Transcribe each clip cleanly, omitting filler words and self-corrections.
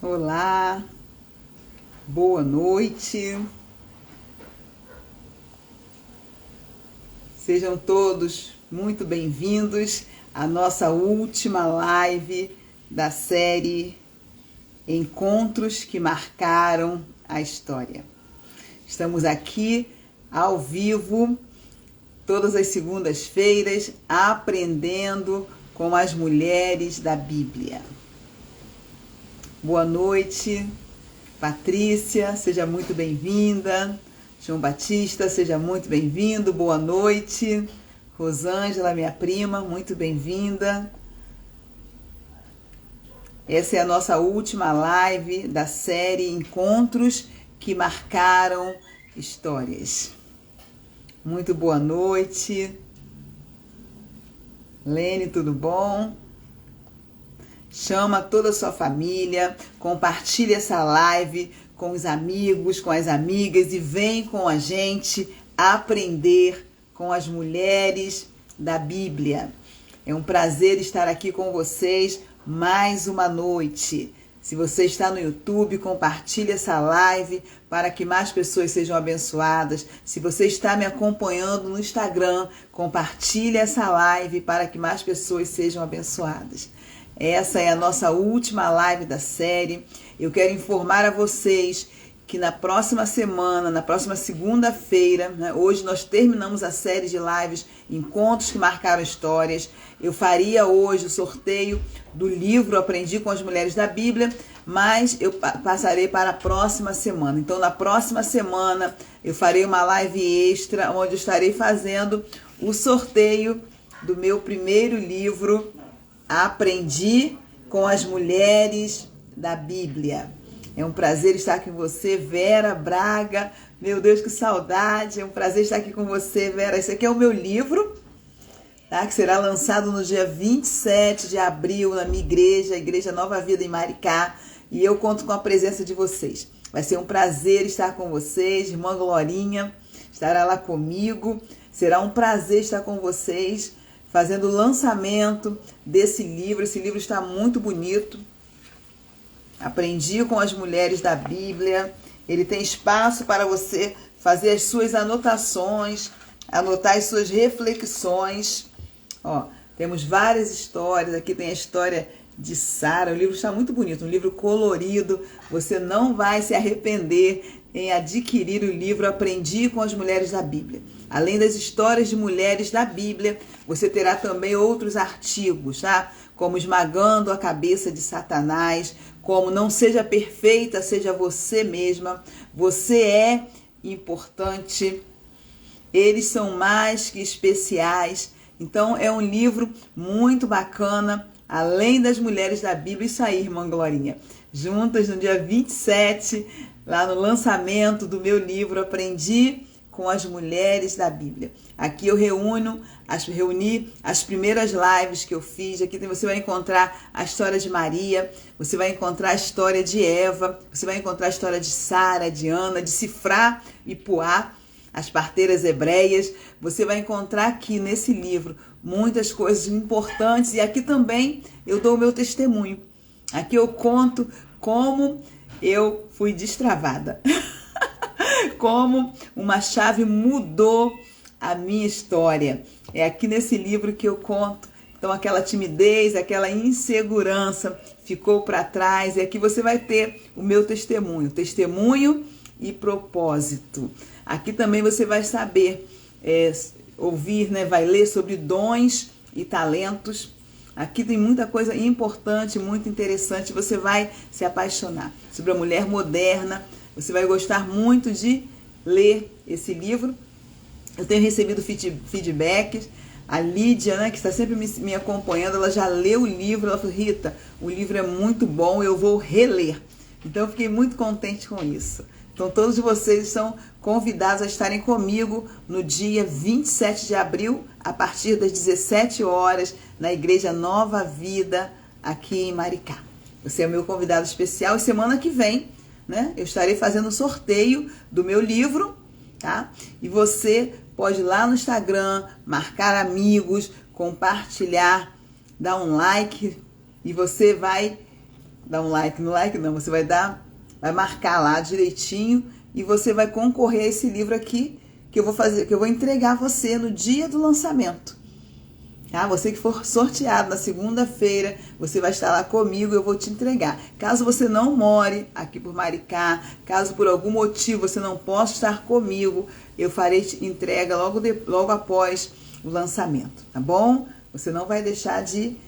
Olá, boa noite. Sejam todos muito bem-vindos à nossa última live da série Encontros que Marcaram a História. Estamos aqui ao vivo, todas as segundas-feiras, aprendendo com as mulheres da Bíblia. Boa noite, Patrícia, seja muito bem-vinda. João Batista, seja muito bem-vindo. Boa noite. Rosângela, minha prima, muito bem-vinda. Essa é a nossa última live da série Encontros que Marcaram Histórias. Muito boa noite. Lene, tudo bom? Chama toda a sua família, compartilhe essa live com os amigos, com as amigas e vem com a gente aprender com as mulheres da Bíblia. É um prazer estar aqui com vocês mais uma noite. Se você está no YouTube, compartilhe essa live para que mais pessoas sejam abençoadas. Se você está me acompanhando no Instagram, compartilhe essa live para que mais pessoas sejam abençoadas. Essa é a nossa última live da série. Eu quero informar a vocês que na próxima semana, na próxima segunda-feira, né, hoje nós terminamos a série de lives Encontros que Marcaram Histórias. Eu faria hoje o sorteio do livro Aprendi com as Mulheres da Bíblia, mas eu passarei para a próxima semana. Então, na próxima semana, eu farei uma live extra, onde eu estarei fazendo o sorteio do meu primeiro livro, Aprendi com as Mulheres da Bíblia. É um prazer estar aqui com você, Vera Braga. Meu Deus, que saudade. É um prazer estar aqui com você, Vera. Esse aqui é o meu livro, tá? Que será lançado no dia 27 de abril na minha igreja, a Igreja Nova Vida em Maricá. E eu conto com a presença de vocês. Vai ser um prazer estar com vocês. Irmã Glorinha estará lá comigo. Será um prazer estar com vocês, fazendo o lançamento desse livro. Esse livro está muito bonito. Aprendi com as Mulheres da Bíblia. Ele tem espaço para você fazer as suas anotações, anotar as suas reflexões. Ó, temos várias histórias. Aqui tem a história de Sara. O livro está muito bonito, um livro colorido. Você não vai se arrepender em adquirir o livro Aprendi com as Mulheres da Bíblia. Além das histórias de mulheres da Bíblia, você terá também outros artigos, tá? Como Esmagando a Cabeça de Satanás, como Não Seja Perfeita, Seja Você Mesma, Você é Importante, Eles São Mais que Especiais. Então, é um livro muito bacana, além das mulheres da Bíblia. Isso aí, irmã Glorinha. Juntas no dia 27, lá no lançamento do meu livro Aprendi com as Mulheres da Bíblia. Aqui eu reuni as primeiras lives que eu fiz. Aqui você vai encontrar a história de Maria, você vai encontrar a história de Eva, você vai encontrar a história de Sara, de Ana, de Sifrá e Puá, as parteiras hebreias. Você vai encontrar aqui nesse livro muitas coisas importantes, e aqui também eu dou o meu testemunho. Aqui eu conto como eu fui destravada. Como uma chave mudou a minha história. É aqui nesse livro que eu conto. Então, aquela timidez, aquela insegurança ficou para trás. E aqui você vai ter o meu testemunho. Testemunho e propósito. Aqui também você vai saber, ouvir, né? Vai ler sobre dons e talentos. Aqui tem muita coisa importante, muito interessante. Você vai se apaixonar. Sobre a mulher moderna. Você vai gostar muito de ler esse livro. Eu tenho recebido feedbacks. A Lídia, né, que está sempre me acompanhando, ela já leu o livro. Ela falou: Rita, o livro é muito bom, eu vou reler. Então eu fiquei muito contente com isso. Então todos vocês estão convidados a estarem comigo no dia 27 de abril, a partir das 17 horas, na Igreja Nova Vida, aqui em Maricá. Você é o meu convidado especial. E semana que vem, né, eu estarei fazendo o sorteio do meu livro, tá? E você pode ir lá no Instagram, marcar amigos, compartilhar, dar um like, e você vai dar um like. No like não, você vai marcar lá direitinho e você vai concorrer a esse livro aqui que eu vou entregar a você no dia do lançamento. Tá? Você que for sorteado na segunda-feira, você vai estar lá comigo e eu vou te entregar. Caso você não more aqui por Maricá, caso por algum motivo você não possa estar comigo, eu farei entrega logo após o lançamento, tá bom? Você não vai deixar de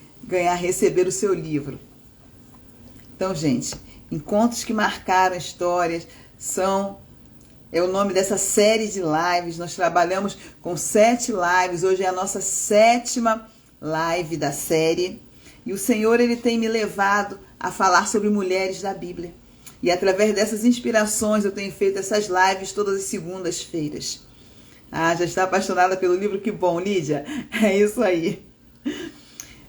receber o seu livro. Então, gente, Encontros que Marcaram Histórias é o nome dessa série de lives. Nós trabalhamos com 7 lives. Hoje é a nossa 7ª live da série. E o Senhor, Ele tem me levado a falar sobre mulheres da Bíblia. E através dessas inspirações eu tenho feito essas lives todas as segundas-feiras. Ah, já está apaixonada pelo livro? Que bom, Lídia. É isso aí.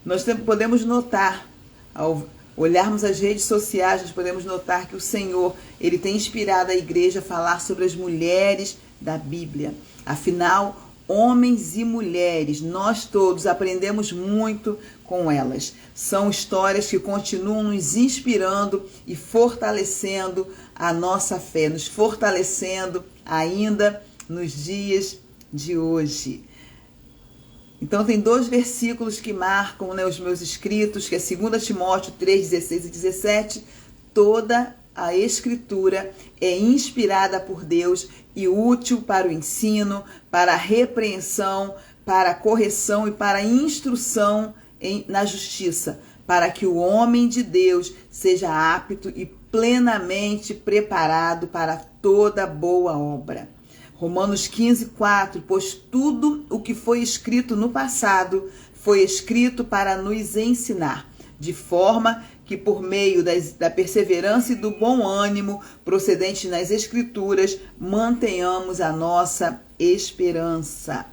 Nós podemos notar, ao olharmos as redes sociais, nós podemos notar que o Senhor, Ele tem inspirado a igreja a falar sobre as mulheres da Bíblia. Afinal, homens e mulheres, nós todos aprendemos muito com elas. São histórias que continuam nos inspirando e fortalecendo a nossa fé, nos fortalecendo ainda nos dias de hoje. Então tem 2 versículos que marcam, né, os meus escritos, que é 2 Timóteo 3, 16 e 17. Toda a Escritura é inspirada por Deus e útil para o ensino, para a repreensão, para a correção e para a instrução na justiça, para que o homem de Deus seja apto e plenamente preparado para toda boa obra. Romanos 15, 4, pois tudo o que foi escrito no passado foi escrito para nos ensinar, de forma que por meio da perseverança e do bom ânimo procedente nas Escrituras, mantenhamos a nossa esperança.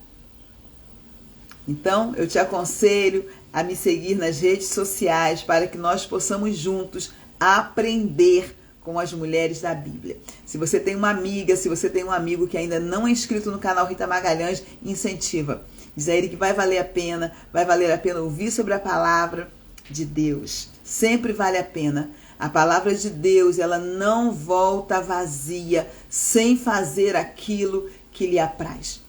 Então, eu te aconselho a me seguir nas redes sociais para que nós possamos juntos aprender com as mulheres da Bíblia. Se você tem uma amiga, se você tem um amigo que ainda não é inscrito no canal Rita Magalhães, incentiva. Diz a ele que vai valer a pena ouvir sobre a palavra de Deus. Sempre vale a pena. A palavra de Deus, ela não volta vazia, sem fazer aquilo que lhe apraz.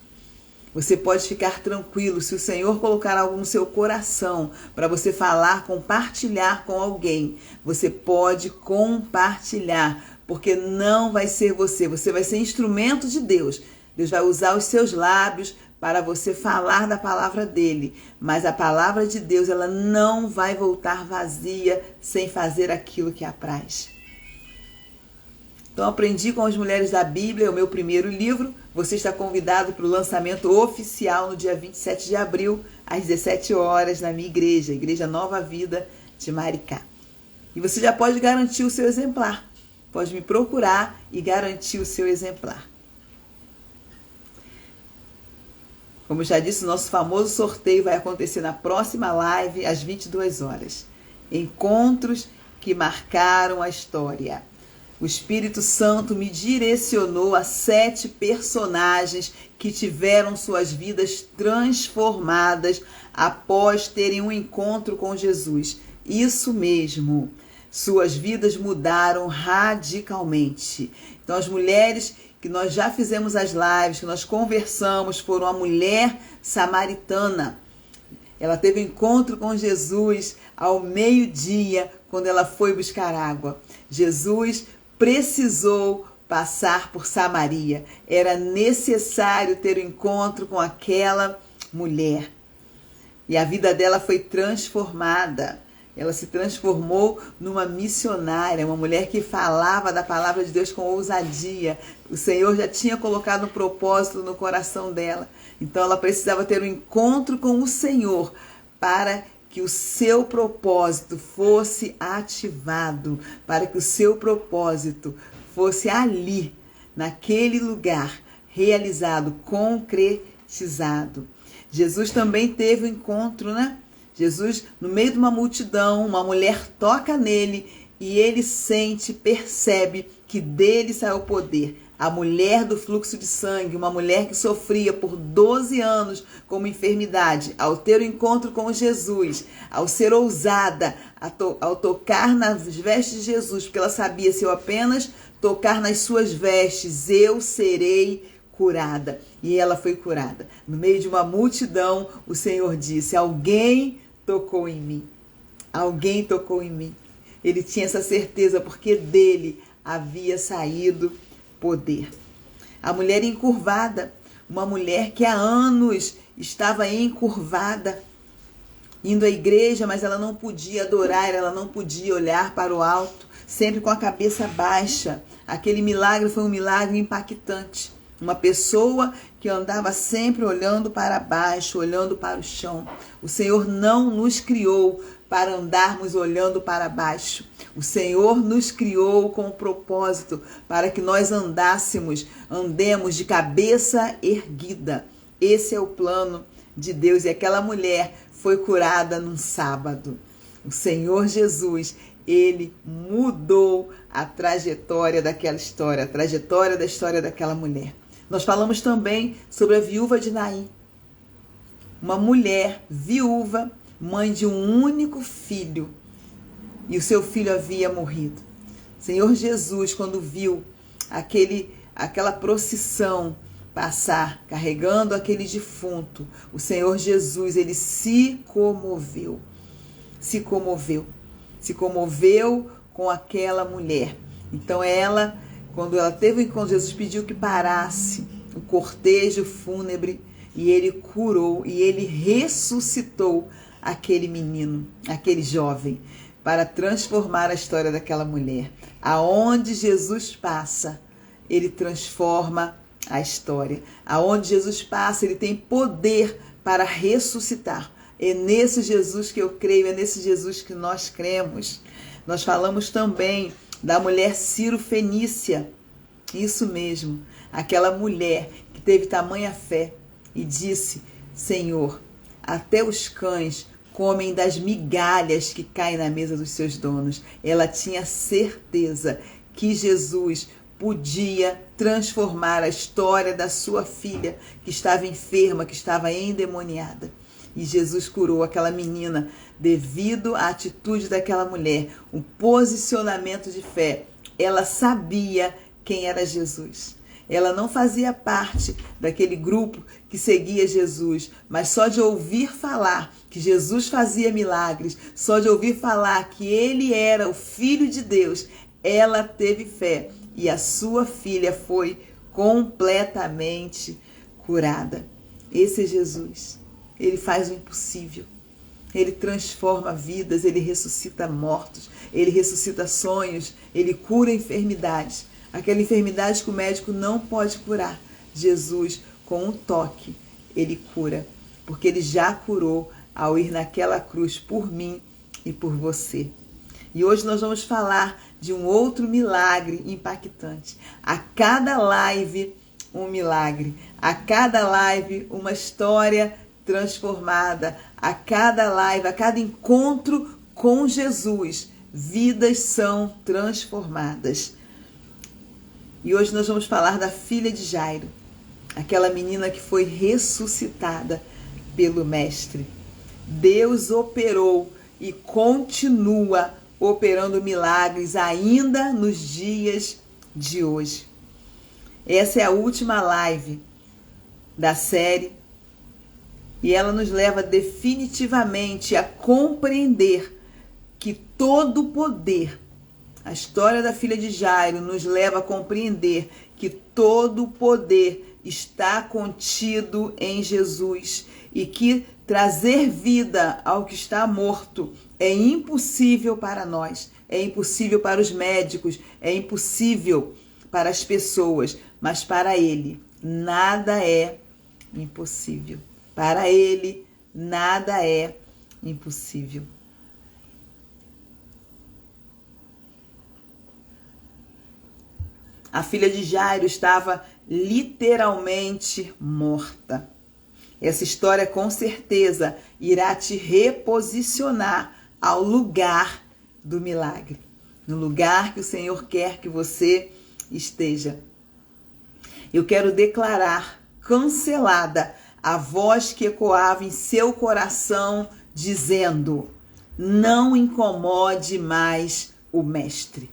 Você pode ficar tranquilo, se o Senhor colocar algo no seu coração para você falar, compartilhar com alguém, você pode compartilhar, porque não vai ser você vai ser instrumento de Deus. Deus vai usar os seus lábios para você falar da palavra dele, mas a palavra de Deus, ela não vai voltar vazia sem fazer aquilo que apraz. Então, aprendi com as mulheres da Bíblia, é o meu primeiro livro. Você está convidado para o lançamento oficial no dia 27 de abril, às 17 horas, na minha igreja, Igreja Nova Vida de Maricá. E você já pode garantir o seu exemplar. Pode me procurar e garantir o seu exemplar. Como eu já disse, o nosso famoso sorteio vai acontecer na próxima live, às 22 horas. Encontros que marcaram a história. O Espírito Santo me direcionou a 7 personagens que tiveram suas vidas transformadas após terem um encontro com Jesus. Isso mesmo, suas vidas mudaram radicalmente. Então, as mulheres que nós já fizemos as lives, que nós conversamos, foram a mulher samaritana. Ela teve um encontro com Jesus ao meio-dia, quando ela foi buscar água. Jesus precisou passar por Samaria. Era necessário ter um encontro com aquela mulher. E a vida dela foi transformada. Ela se transformou numa missionária, uma mulher que falava da palavra de Deus com ousadia. O Senhor já tinha colocado um propósito no coração dela. Então ela precisava ter um encontro com o Senhor para que o seu propósito fosse ativado, para que o seu propósito fosse ali, naquele lugar, realizado, concretizado. Jesus também teve um encontro, né? Jesus, no meio de uma multidão, uma mulher toca nele e ele sente, percebe que dele sai o poder. a mulher do fluxo de sangue, uma mulher que sofria por 12 anos com uma enfermidade, ao ter o encontro com Jesus, ao ser ousada, ao tocar nas vestes de Jesus, porque ela sabia, se eu apenas tocar nas suas vestes, eu serei curada. E ela foi curada. No meio de uma multidão, o Senhor disse: alguém tocou em mim. Alguém tocou em mim. Ele tinha essa certeza porque dele havia saído poder. A mulher encurvada, uma mulher que há anos estava encurvada, indo à igreja, mas ela não podia adorar, ela não podia olhar para o alto, sempre com a cabeça baixa. Aquele milagre foi um milagre impactante. Uma pessoa que andava sempre olhando para baixo, olhando para o chão. O Senhor não nos criou para andarmos olhando para baixo. O Senhor nos criou com um propósito para que nós andemos de cabeça erguida. Esse é o plano de Deus. E aquela mulher foi curada num sábado. O Senhor Jesus, ele mudou a trajetória daquela história, a trajetória da história daquela mulher. Nós falamos também sobre a viúva de Naim. Uma mulher viúva, mãe de um único filho, e o seu filho havia morrido. Senhor Jesus, quando viu aquela procissão passar, carregando aquele defunto, o Senhor Jesus, ele se comoveu com aquela mulher. Então ela, quando ela teve o encontro, Jesus pediu que parasse o cortejo fúnebre, e ele curou, e ele ressuscitou aquele menino, aquele jovem, para transformar a história daquela mulher. Aonde Jesus passa, ele transforma a história. Aonde Jesus passa, ele tem poder para ressuscitar. É nesse Jesus que eu creio, é nesse Jesus que nós cremos. Nós falamos também da mulher Ciro-fenícia. Isso mesmo, aquela mulher que teve tamanha fé e disse: Senhor, até os cães comem das migalhas que caem na mesa dos seus donos. Ela tinha certeza que Jesus podia transformar a história da sua filha, que estava enferma, que estava endemoniada. E Jesus curou aquela menina devido à atitude daquela mulher, um posicionamento de fé. Ela sabia quem era Jesus. Ela não fazia parte daquele grupo que seguia Jesus, mas só de ouvir falar que Jesus fazia milagres, só de ouvir falar que ele era o Filho de Deus, ela teve fé e a sua filha foi completamente curada. Esse é Jesus. Ele faz o impossível. Ele transforma vidas, ele ressuscita mortos, ele ressuscita sonhos, ele cura enfermidades. Aquela enfermidade que o médico não pode curar. Jesus, com um toque, ele cura. Porque ele já curou ao ir naquela cruz por mim e por você. E hoje nós vamos falar de um outro milagre impactante. A cada live, um milagre. A cada live, uma história transformada. A cada live, a cada encontro com Jesus, vidas são transformadas. E hoje nós vamos falar da filha de Jairo, aquela menina que foi ressuscitada pelo Mestre. Deus operou e continua operando milagres ainda nos dias de hoje. Essa é a última live da série e ela nos leva definitivamente a compreender que todo o poder, a história da filha de Jairo nos leva a compreender que todo o poder está contido em Jesus e que trazer vida ao que está morto é impossível para nós, é impossível para os médicos, é impossível para as pessoas, mas para Ele nada é impossível. Para Ele nada é impossível. A filha de Jairo estava literalmente morta. Essa história com certeza irá te reposicionar ao lugar do milagre, no lugar que o Senhor quer que você esteja. Eu quero declarar cancelada a voz que ecoava em seu coração, dizendo: não incomode mais o mestre.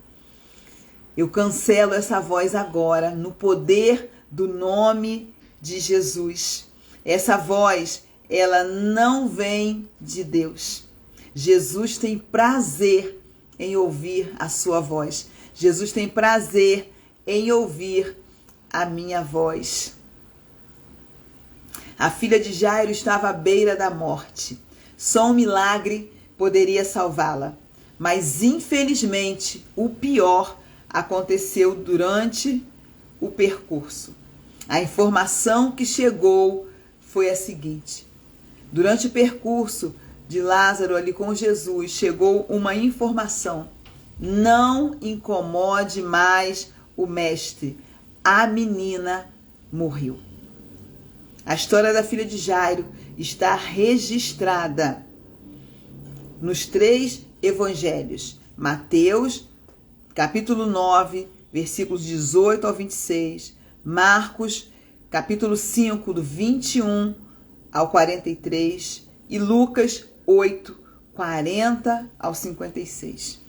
Eu cancelo essa voz agora, no poder do nome de Jesus. Essa voz, ela não vem de Deus. Jesus tem prazer em ouvir a sua voz. Jesus tem prazer em ouvir a minha voz. A filha de Jairo estava à beira da morte. Só um milagre poderia salvá-la. Mas, infelizmente, o pior aconteceu durante o percurso. A informação que chegou foi a seguinte: durante o percurso de Lázaro ali com Jesus, chegou uma informação: não incomode mais o mestre, a menina morreu. A história da filha de Jairo está registrada nos 3 evangelhos: Mateus, capítulo 9, versículos 18 ao 26, Marcos, capítulo 5, do 21 ao 43, e Lucas 8, 40 ao 56.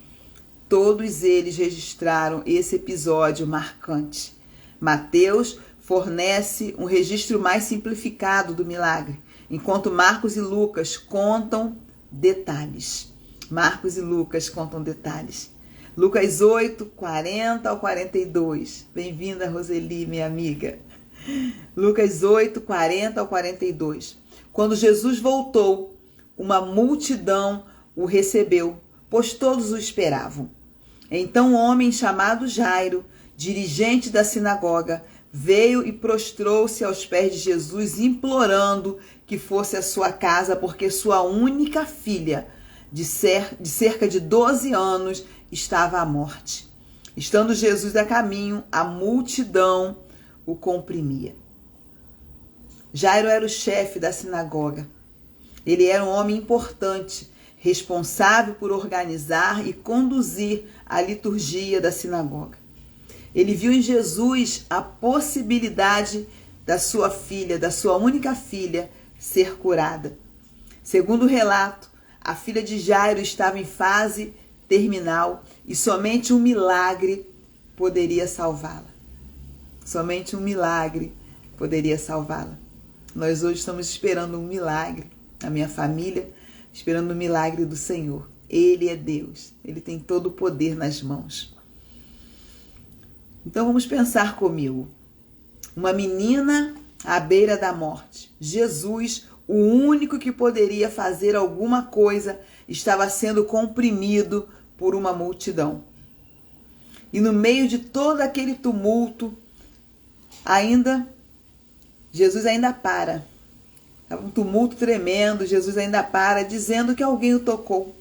Todos eles registraram esse episódio marcante. Mateus fornece um registro mais simplificado do milagre, enquanto Marcos e Lucas contam detalhes. Marcos e Lucas contam detalhes. Lucas 8, 40 ao 42. Bem-vinda, Roseli, minha amiga. Lucas 8, 40 ao 42. Quando Jesus voltou, uma multidão o recebeu, pois todos o esperavam. Então um homem chamado Jairo, dirigente da sinagoga, veio e prostrou-se aos pés de Jesus, implorando que fosse à sua casa, porque sua única filha, de cerca de 12 anos, estava à morte. Estando Jesus a caminho, a multidão o comprimia. Jairo era o chefe da sinagoga. Ele era um homem importante, responsável por organizar e conduzir a liturgia da sinagoga. Ele viu em Jesus a possibilidade da sua filha, da sua única filha, ser curada. Segundo o relato, a filha de Jairo estava em fase terminal e somente um milagre poderia salvá-la. Somente um milagre poderia salvá-la. Nós hoje estamos esperando um milagre, a minha família, esperando o milagre do Senhor. Ele é Deus, Ele tem todo o poder nas mãos. Então vamos pensar comigo. Uma menina à beira da morte. Jesus, o único que poderia fazer alguma coisa, estava sendo comprimido por uma multidão. E no meio de todo aquele tumulto, Jesus ainda para. Um tumulto tremendo, Jesus ainda para, dizendo que alguém o tocou.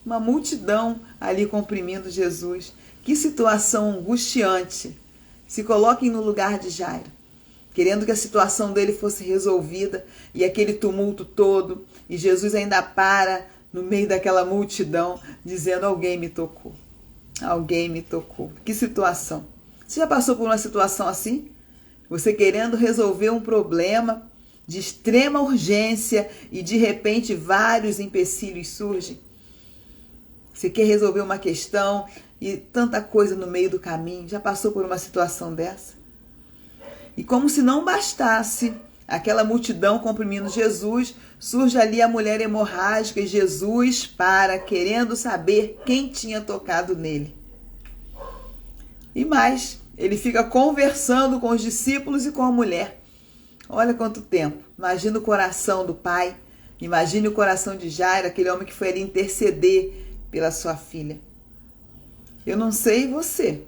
Uma multidão ali comprimindo Jesus. Que situação angustiante. Se coloquem no lugar de Jairo, querendo que a situação dele fosse resolvida, e aquele tumulto todo, e Jesus ainda para no meio daquela multidão, dizendo: alguém me tocou. Alguém me tocou. Que situação. Você já passou por uma situação assim? Você querendo resolver um problema de extrema urgência e de repente vários empecilhos surgem? Você quer resolver uma questão e tanta coisa no meio do caminho. Já passou por uma situação dessa? E como se não bastasse aquela multidão comprimindo Jesus, surge ali a mulher hemorrágica e Jesus para, querendo saber quem tinha tocado nele. E mais, ele fica conversando com os discípulos e com a mulher. Olha quanto tempo. Imagina o coração do pai, imagine o coração de Jairo, aquele homem que foi ali interceder pela sua filha. Eu não sei você,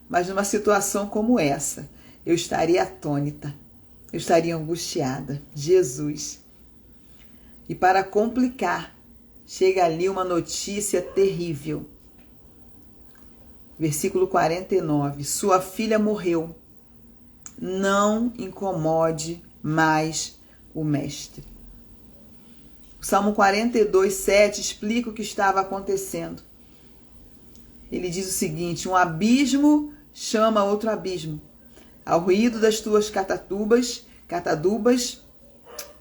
mas numa situação como essa, eu estaria atônita, eu estaria angustiada. Jesus. E para complicar, chega ali uma notícia terrível. Versículo 49. Sua filha morreu. Não incomode mais o mestre. O Salmo 42, 7 explica o que estava acontecendo. Ele diz o seguinte: um abismo chama outro abismo. Ao ruído das tuas catadubas,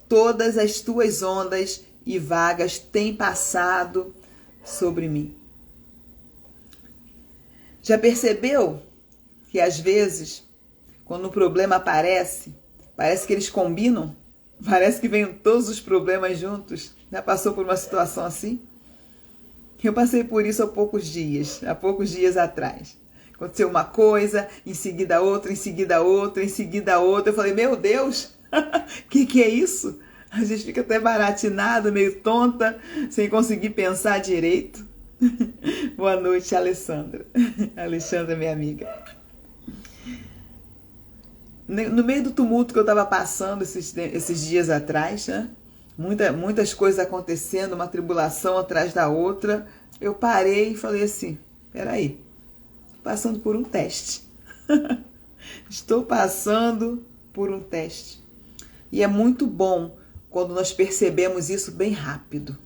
todas as tuas ondas e vagas têm passado sobre mim. Já percebeu que às vezes, quando um problema aparece, parece que eles combinam? Parece que vêm todos os problemas juntos? Já passou por uma situação assim? Eu passei por isso há poucos dias atrás. Aconteceu uma coisa, em seguida outra, em seguida outra, em seguida outra. Eu falei, meu Deus, que é isso? A gente fica até baratinada, meio tonta, sem conseguir pensar direito. Boa noite, Alessandra. Alexandra, minha amiga. No meio do tumulto que eu estava passando esses dias atrás, né? Muitas coisas acontecendo, uma tribulação atrás da outra, eu parei e falei assim, peraí, passando por um teste. Estou passando por um teste. E é muito bom quando nós percebemos isso bem rápido.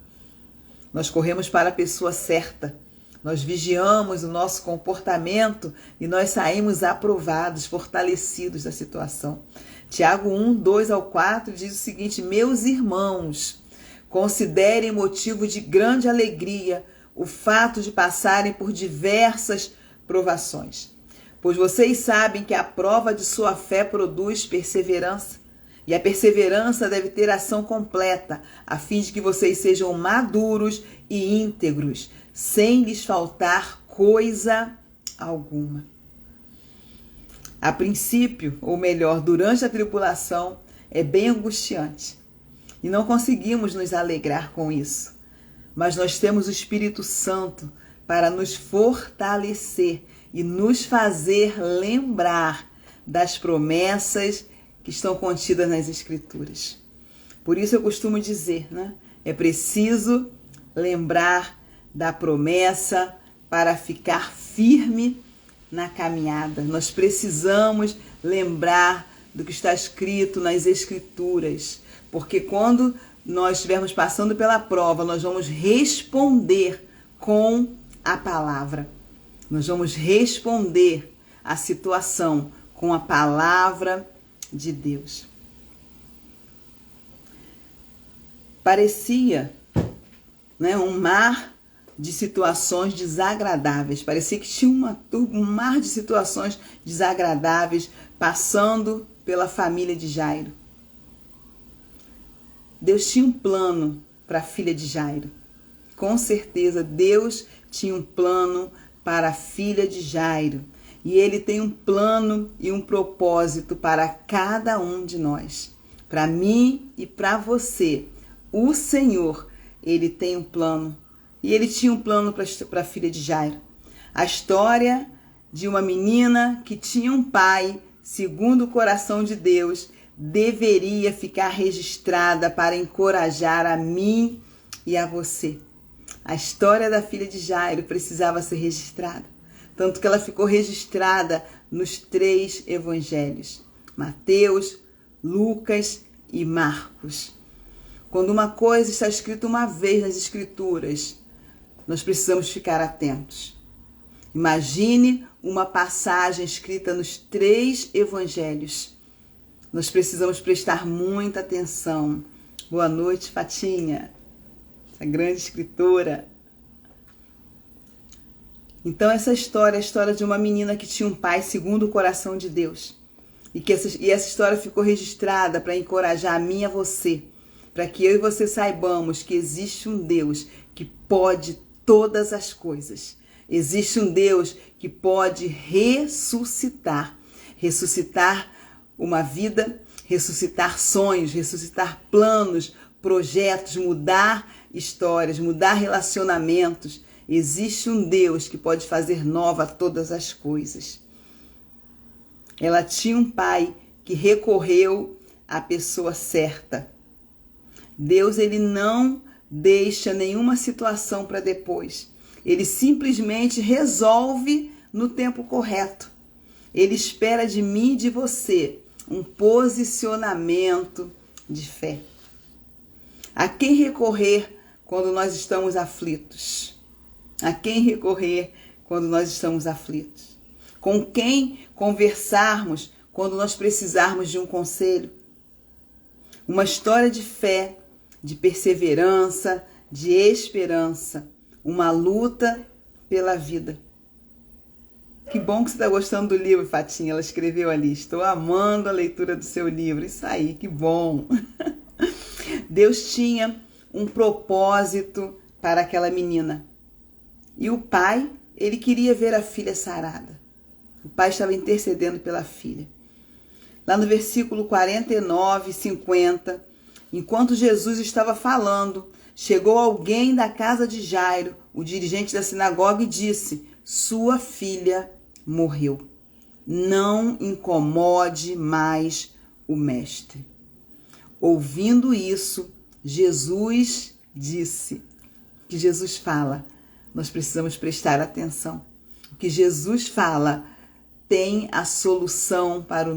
Nós corremos para a pessoa certa, nós vigiamos o nosso comportamento e nós saímos aprovados, fortalecidos da situação. Tiago 1, 2 ao 4 diz o seguinte, meus irmãos, considerem motivo de grande alegria o fato de passarem por diversas provações, pois vocês sabem que a prova de sua fé produz perseverança, e a perseverança deve ter ação completa, a fim de que vocês sejam maduros e íntegros, sem lhes faltar coisa alguma. A princípio, ou melhor, durante a tribulação, é bem angustiante. E não conseguimos nos alegrar com isso. Mas nós temos o Espírito Santo para nos fortalecer e nos fazer lembrar das promessas que estão contidas nas Escrituras. Por isso eu costumo dizer, né? É preciso lembrar da promessa para ficar firme na caminhada. Nós precisamos lembrar do que está escrito nas Escrituras, porque quando nós estivermos passando pela prova, nós vamos responder com a palavra. Nós vamos responder à situação com a palavra de Deus. Parecia, né, um mar de situações desagradáveis. Parecia que tinha um mar de situações desagradáveis passando pela família de Jairo. Deus tinha um plano para a filha de Jairo. Com certeza, Deus tinha um plano para a filha de Jairo. E Ele tem um plano e um propósito para cada um de nós. Para mim e para você. O Senhor, Ele tem um plano. E Ele tinha um plano para a filha de Jairo. A história de uma menina que tinha um pai, segundo o coração de Deus, deveria ficar registrada para encorajar a mim e a você. A história da filha de Jairo precisava ser registrada. Tanto que ela ficou registrada nos 3 evangelhos. Mateus, Lucas e Marcos. Quando uma coisa está escrita uma vez nas Escrituras, nós precisamos ficar atentos. Imagine uma passagem escrita nos 3 evangelhos. Nós precisamos prestar muita atenção. Boa noite, Fatinha, essa grande escritora. Então essa história é a história de uma menina que tinha um pai segundo o coração de Deus. E essa história ficou registrada para encorajar a mim e a você, para que eu e você saibamos que existe um Deus que pode todas as coisas. Existe um Deus que pode ressuscitar uma vida, ressuscitar sonhos, ressuscitar planos, projetos, mudar histórias, mudar relacionamentos. Existe um Deus que pode fazer nova todas as coisas. Ela tinha um pai que recorreu à pessoa certa. Deus, ele não deixa nenhuma situação para depois. Ele simplesmente resolve no tempo correto. Ele espera de mim e de você um posicionamento de fé. A quem recorrer quando nós estamos aflitos? A quem recorrer quando nós estamos aflitos? Com quem conversarmos quando nós precisarmos de um conselho. Uma história de fé, de perseverança, de esperança. Uma luta pela vida. Que bom que você está gostando do livro, Fatinha. Ela escreveu ali: estou amando a leitura do seu livro. Isso aí, que bom. Deus tinha um propósito para aquela menina. E o pai, ele queria ver a filha sarada. O pai estava intercedendo pela filha. Lá no versículo 49 e 50, enquanto Jesus estava falando, chegou alguém da casa de Jairo, o dirigente da sinagoga, e disse: sua filha morreu. Não incomode mais o mestre. Ouvindo isso, Jesus disse. O que Jesus fala, nós precisamos prestar atenção. O que Jesus fala tem a solução para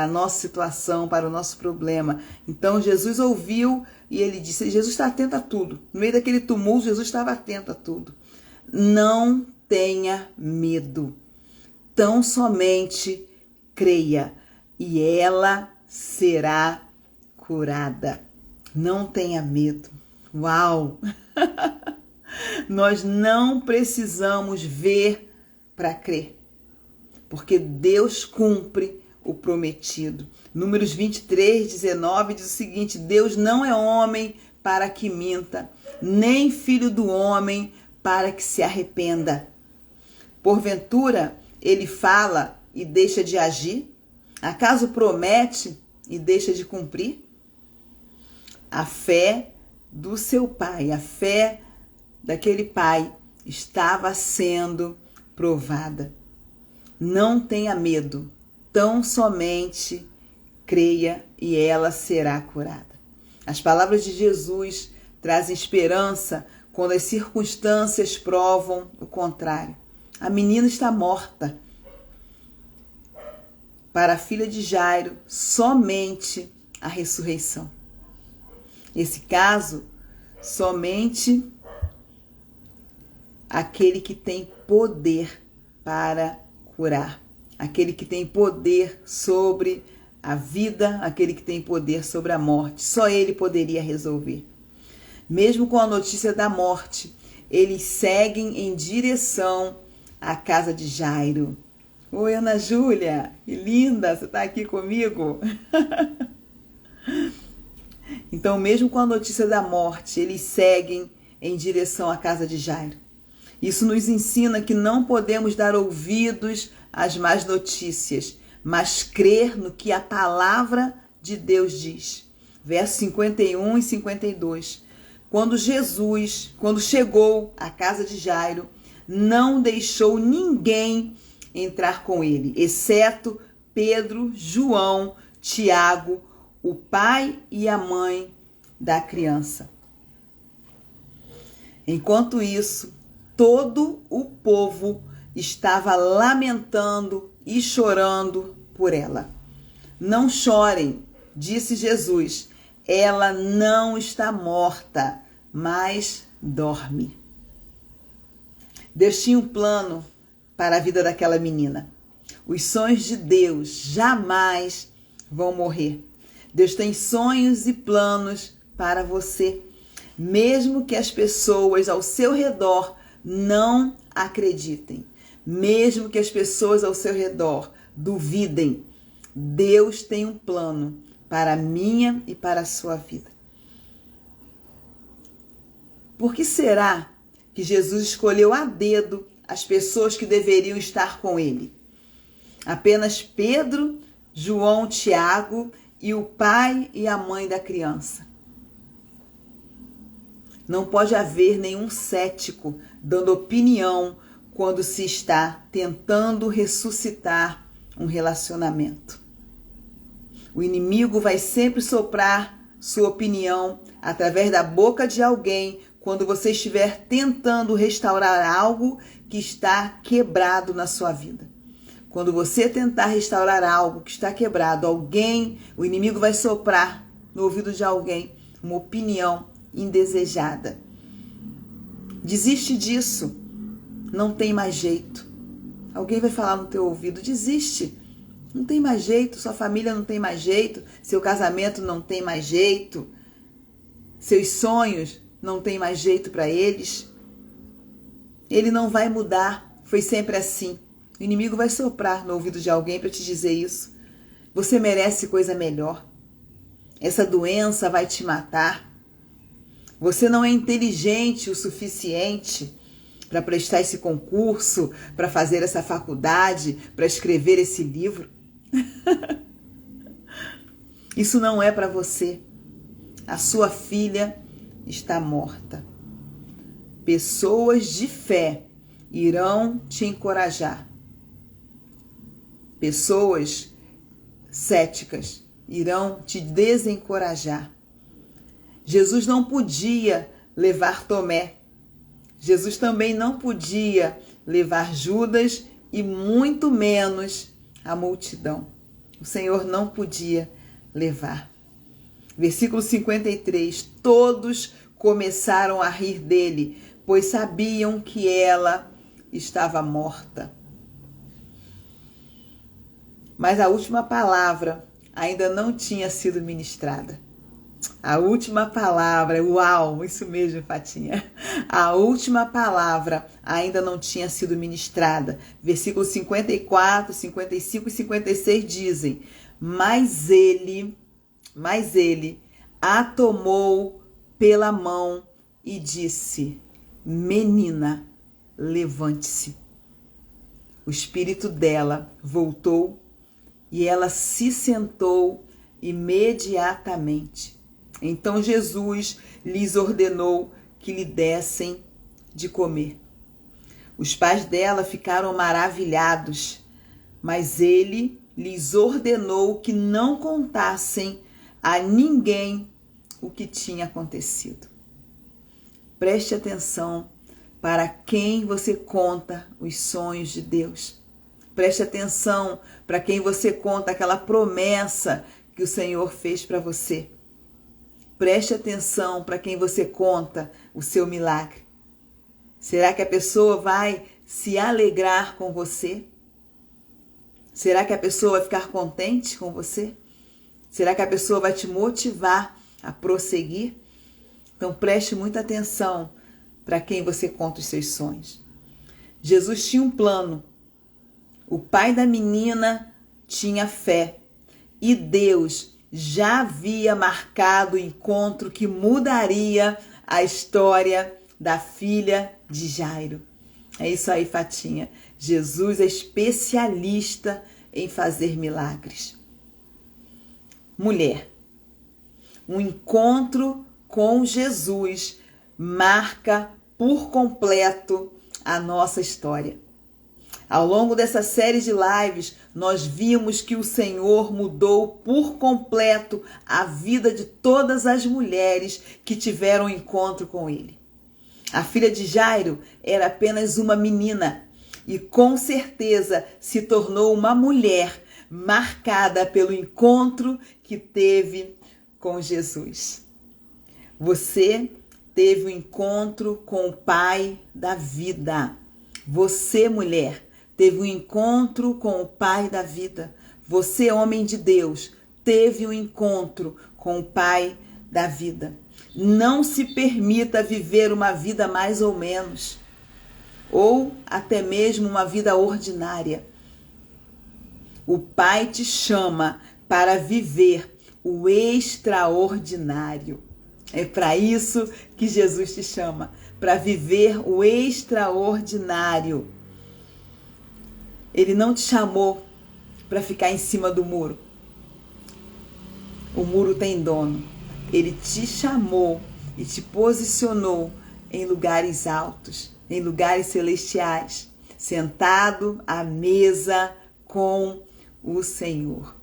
a nossa situação, para o nosso problema. Então Jesus ouviu e ele disse, Jesus está atento a tudo. No meio daquele tumulto, Jesus estava atento a tudo. Não tenha medo, tão somente creia e ela será curada. Não tenha medo. Uau! Nós não precisamos ver para crer, porque Deus cumpre o prometido. Números 23, 19 diz o seguinte: Deus não é homem para que minta, nem filho do homem para que se arrependa. Porventura, ele fala e deixa de agir? Acaso promete e deixa de cumprir? A fé do seu pai, a fé daquele pai estava sendo provada. Não tenha medo, tão somente creia e ela será curada. As palavras de Jesus trazem esperança quando as circunstâncias provam o contrário. A menina está morta. Para a filha de Jairo, somente a ressurreição. Nesse caso, somente aquele que tem poder para curar, aquele que tem poder sobre a vida, aquele que tem poder sobre a morte, só ele poderia resolver. Mesmo com a notícia da morte, eles seguem em direção à casa de Jairo. Oi, Ana Júlia, que linda, você está aqui comigo? Então, mesmo com a notícia da morte, eles seguem em direção à casa de Jairo. Isso nos ensina que não podemos dar ouvidos às más notícias, mas crer no que a palavra de Deus diz. Versos 51 e 52. Quando chegou à casa de Jairo, não deixou ninguém entrar com ele, exceto Pedro, João, Tiago, o pai e a mãe da criança. Enquanto isso, todo o povo estava lamentando e chorando por ela. Não chorem, disse Jesus, ela não está morta, mas dorme. Deus tinha um plano para a vida daquela menina. Os sonhos de Deus jamais vão morrer. Deus tem sonhos e planos para você, mesmo que as pessoas ao seu redor não acreditem, mesmo que as pessoas ao seu redor duvidem. Deus tem um plano para a minha e para a sua vida. Por que será que Jesus escolheu a dedo as pessoas que deveriam estar com ele? Apenas Pedro, João, Tiago e o pai e a mãe da criança. Não pode haver nenhum cético dando opinião quando se está tentando ressuscitar um relacionamento. O inimigo vai sempre soprar sua opinião através da boca de alguém quando você estiver tentando restaurar algo que está quebrado na sua vida. Quando você tentar restaurar algo que está quebrado, o inimigo vai soprar no ouvido de alguém uma opinião indesejada. Desiste disso. Não tem mais jeito. Alguém vai falar no teu ouvido, desiste. Não tem mais jeito, sua família não tem mais jeito, seu casamento não tem mais jeito, seus sonhos não tem mais jeito para eles. Ele não vai mudar, foi sempre assim. O inimigo vai soprar no ouvido de alguém para te dizer isso. Você merece coisa melhor. Essa doença vai te matar. Você não é inteligente o suficiente para prestar esse concurso, para fazer essa faculdade, para escrever esse livro. Isso não é para você. A sua filha está morta. Pessoas de fé irão te encorajar. Pessoas céticas irão te desencorajar. Jesus não podia levar Tomé. Jesus também não podia levar Judas e muito menos a multidão. O Senhor não podia levar. Versículo 53. Todos começaram a rir dele, pois sabiam que ela estava morta. Mas a última palavra ainda não tinha sido ministrada. A última palavra, uau, isso mesmo, Fatinha. A última palavra ainda não tinha sido ministrada. Versículos 54, 55 e 56 dizem: Mas ele a tomou pela mão e disse: Menina, levante-se. O espírito dela voltou e ela se sentou imediatamente. Então Jesus lhes ordenou que lhe dessem de comer. Os pais dela ficaram maravilhados, mas ele lhes ordenou que não contassem a ninguém o que tinha acontecido. Preste atenção para quem você conta os sonhos de Deus. Preste atenção para quem você conta aquela promessa que o Senhor fez para você. Preste atenção para quem você conta o seu milagre. Será que a pessoa vai se alegrar com você? Será que a pessoa vai ficar contente com você? Será que a pessoa vai te motivar a prosseguir? Então preste muita atenção para quem você conta os seus sonhos. Jesus tinha um plano. O pai da menina tinha fé. E Deus já havia marcado o encontro que mudaria a história da filha de Jairo. É isso aí, Fatinha. Jesus é especialista em fazer milagres. Mulher, um encontro com Jesus marca por completo a nossa história. Ao longo dessa série de lives, nós vimos que o Senhor mudou por completo a vida de todas as mulheres que tiveram um encontro com Ele. A filha de Jairo era apenas uma menina e com certeza se tornou uma mulher marcada pelo encontro que teve com Jesus. Você teve um encontro com o Pai da vida. Você, mulher, teve um encontro com o Pai da vida. Você, homem de Deus, teve um encontro com o Pai da vida. Não se permita viver uma vida mais ou menos, ou até mesmo uma vida ordinária. O Pai te chama para viver o extraordinário. É para isso que Jesus te chama, para viver o extraordinário. Ele não te chamou para ficar em cima do muro. O muro tem dono. Ele te chamou e te posicionou em lugares altos, em lugares celestiais, sentado à mesa com o Senhor.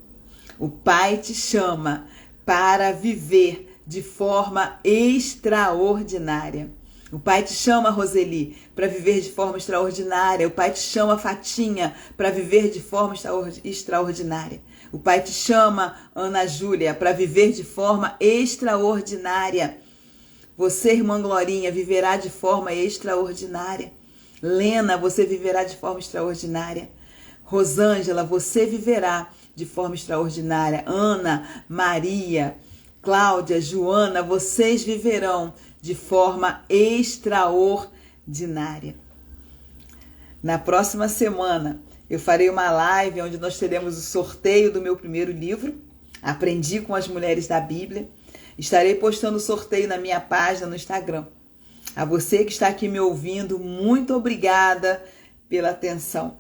O Pai te chama para viver de forma extraordinária. O Pai te chama, Roseli, para viver de forma extraordinária. O Pai te chama, Fatinha, para viver de forma extraordinária. O Pai te chama, Ana Júlia, para viver de forma extraordinária. Você, irmã Glorinha, viverá de forma extraordinária. Lena, você viverá de forma extraordinária. Rosângela, você viverá de forma extraordinária. Ana, Maria, Cláudia, Joana, vocês viverão de forma extraordinária. Na próxima semana, eu farei uma live onde nós teremos o sorteio do meu primeiro livro, Aprendi com as Mulheres da Bíblia. Estarei postando o sorteio na minha página no Instagram. A você que está aqui me ouvindo, muito obrigada pela atenção.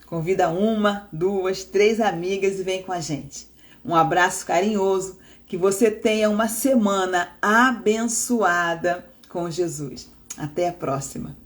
Convida 1, 2, 3 amigas e vem com a gente. Um abraço carinhoso, que você tenha uma semana abençoada com Jesus. Até a próxima.